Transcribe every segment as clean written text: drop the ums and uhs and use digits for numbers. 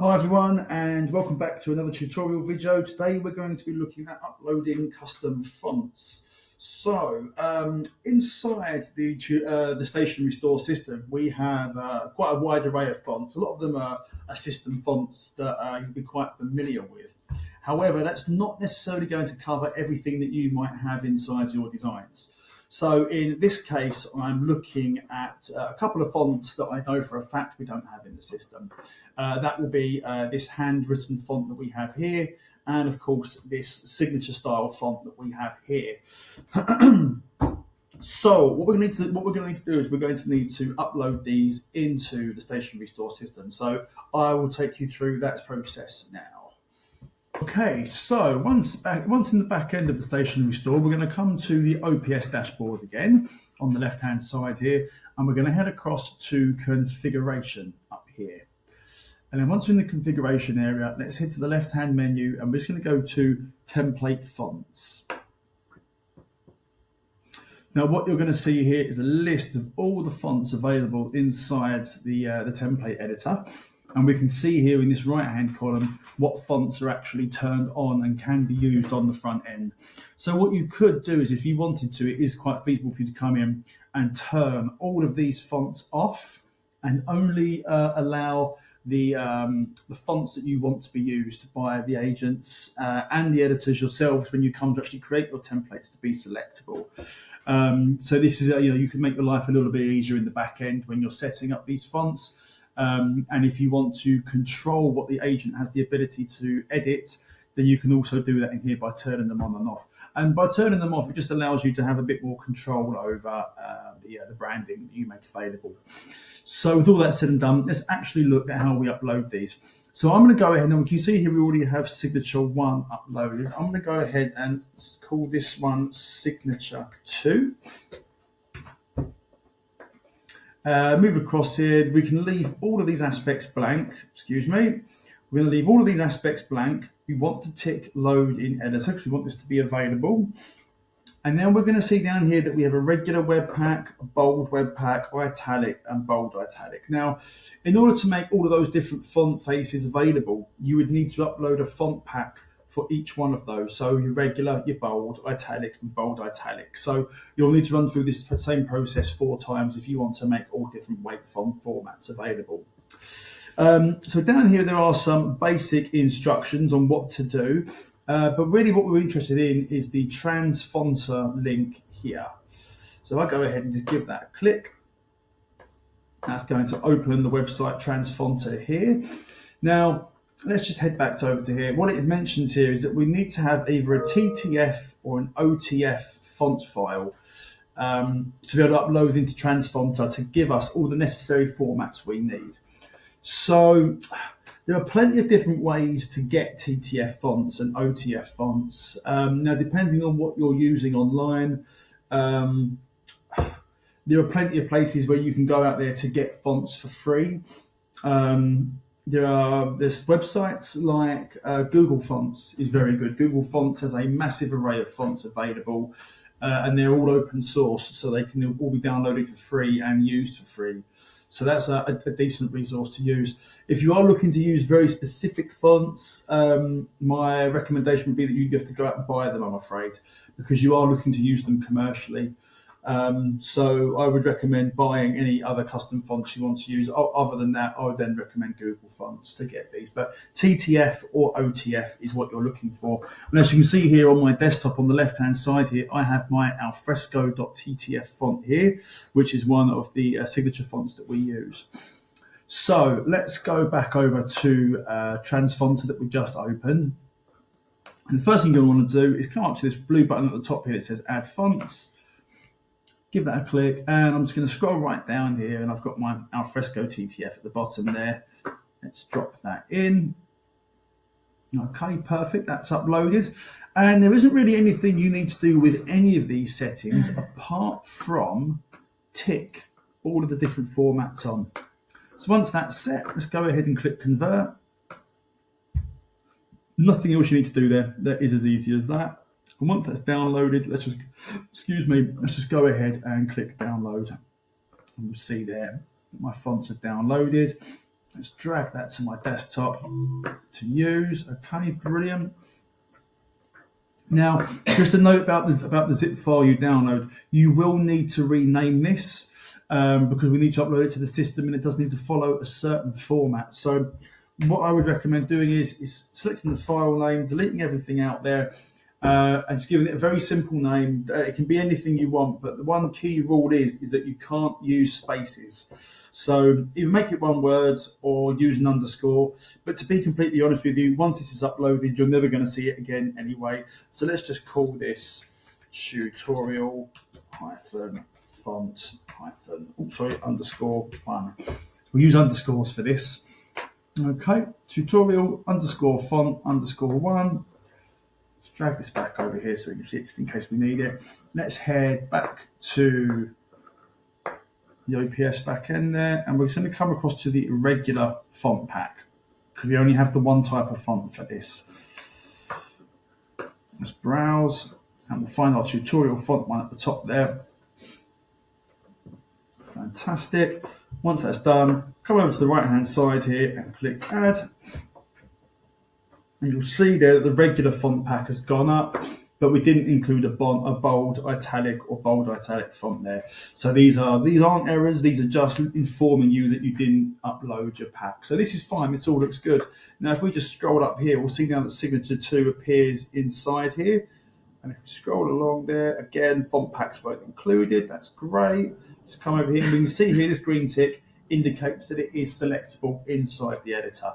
Hi everyone, and welcome back to another tutorial video. Today we're going to be looking at uploading custom fonts. Inside the Stationery Store system, we have quite a wide array of fonts. A lot of them are system fonts that you'll be quite familiar with. However, that's not necessarily going to cover everything that you might have inside your designs. So in this case, I'm looking at a couple of fonts that I know for a fact we don't have in the system. That will be this handwritten font that we have here, and of course this signature style font that we have here. So what we're going to need to do is we're going to need to upload these into the Stationery Store system. So I will take you through that process now. Okay, so once in the back end of the Stationery Store, we're going to come to the OPS dashboard again on the left-hand side here, and we're going to head across to configuration up here. And then once we're in the configuration area, let's head to the left-hand menu, and we're just going to go to template fonts. Now, what you're going to see here is a list of all the fonts available inside the template editor. And we can see here in this right-hand column what fonts are actually turned on and can be used on the front end. So what you could do is, if you wanted to, it is quite feasible for you to come in and turn all of these fonts off and only allow the fonts that you want to be used by the agents and the editors yourselves when you come to actually create your templates to be selectable. So this is, you can make your life a little bit easier in the back end when you're setting up these fonts. And if you want to control what the agent has the ability to edit, then you can also do that in here by turning them on and off. And by turning them off, it just allows you to have a bit more control over the branding that you make available. So with all that said and done, let's actually look at how we upload these. So I'm going to go ahead, and we can see here we already have signature 1 uploaded. I'm going to go ahead and call this one signature 2. Move across here. We can leave all of these aspects blank. Excuse me. We're going to leave all of these aspects blank. We want to tick load in editor because we want this to be available. And then we're going to see down here that we have a regular Webpack, a bold Webpack, italic, and bold italic. Now, in order to make all of those different font faces available, you would need to upload a font pack for each one of those. So your regular, your bold, italic, and bold italic. So you'll need to run through this same process 4 times if you want to make all different weight font formats available. So down here there are some basic instructions on what to do, but really what we're interested in is the Transfonter link here. So I go ahead and just give that a click. That's going to open the website Transfonter here. Now, let's just head back over to here. What it mentions here is that we need to have either a TTF or an OTF font file to be able to upload into Transfonter to give us all the necessary formats we need. So there are plenty of different ways to get TTF fonts and OTF fonts. Now, depending on what you're using online, there are plenty of places where you can go out there to get fonts for free. There's websites like Google Fonts is very good. Google Fonts has a massive array of fonts available, and they're all open source, so they can all be downloaded for free and used for free. So that's a decent resource to use. If you are looking to use very specific fonts, my recommendation would be that you have to go out and buy them, I'm afraid, because you are looking to use them commercially. So I would recommend buying any other custom fonts you want to use. Other than that, I would then recommend Google Fonts to get these. But TTF or OTF is what you're looking for. And as you can see here on my desktop on the left-hand side here, I have my alfresco.ttf font here, which is one of the signature fonts that we use. So let's go back over to Transfonter that we just opened. And the first thing you're going to want to do is come up to this blue button at the top here that says Add Fonts. Give that a click, and I'm just going to scroll right down here, and I've got my Alfresco TTF at the bottom there. Let's drop that in. Okay, perfect, that's uploaded. And there isn't really anything you need to do with any of these settings apart from tick all of the different formats on. So once that's set, let's go ahead and click Convert. Nothing else you need to do there. That is as easy as that. And once that's downloaded, let's just go ahead and click download. And we'll see there that my fonts are downloaded. Let's drag that to my desktop to use. Okay, brilliant. Now, just a note about the zip file you download. You will need to rename this because we need to upload it to the system, and it does need to follow a certain format. So, what I would recommend doing is selecting the file name, deleting everything out there, and just giving it a very simple name. It can be anything you want, but the one key rule is that you can't use spaces. So either make it one word or use an underscore. But to be completely honest with you, once this is uploaded, you're never going to see it again anyway. So let's just call this tutorial font underscore one. We'll use underscores for this. Okay, tutorial underscore font underscore one. Let's drag this back over here so we can see it in case we need it. Let's head back to the OPS backend there, and we're just going to come across to the regular font pack because we only have the one type of font for this. Let's browse, and we'll find our tutorial font one at the top there. Fantastic. Once that's done, come over to the right hand side here and click add. And you'll see there that the regular font pack has gone up, but we didn't include a bold italic or bold italic font there. So these aren't errors, these are just informing you that you didn't upload your pack. So this is fine, this all looks good. Now if we just scroll up here, we'll see now that signature 2 appears inside here. And if we scroll along there, again, font packs weren't included, that's great. Let's come over here and we can see here this green tick indicates that it is selectable inside the editor.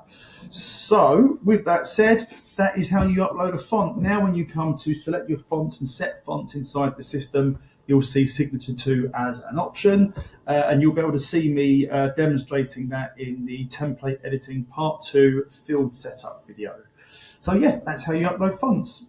So with that said, that is how you upload a font. Now when you come to select your fonts and set fonts inside the system, you'll see signature 2 as an option, and you'll be able to see me demonstrating that in the template editing part 2 field setup video. So yeah, that's how you upload fonts.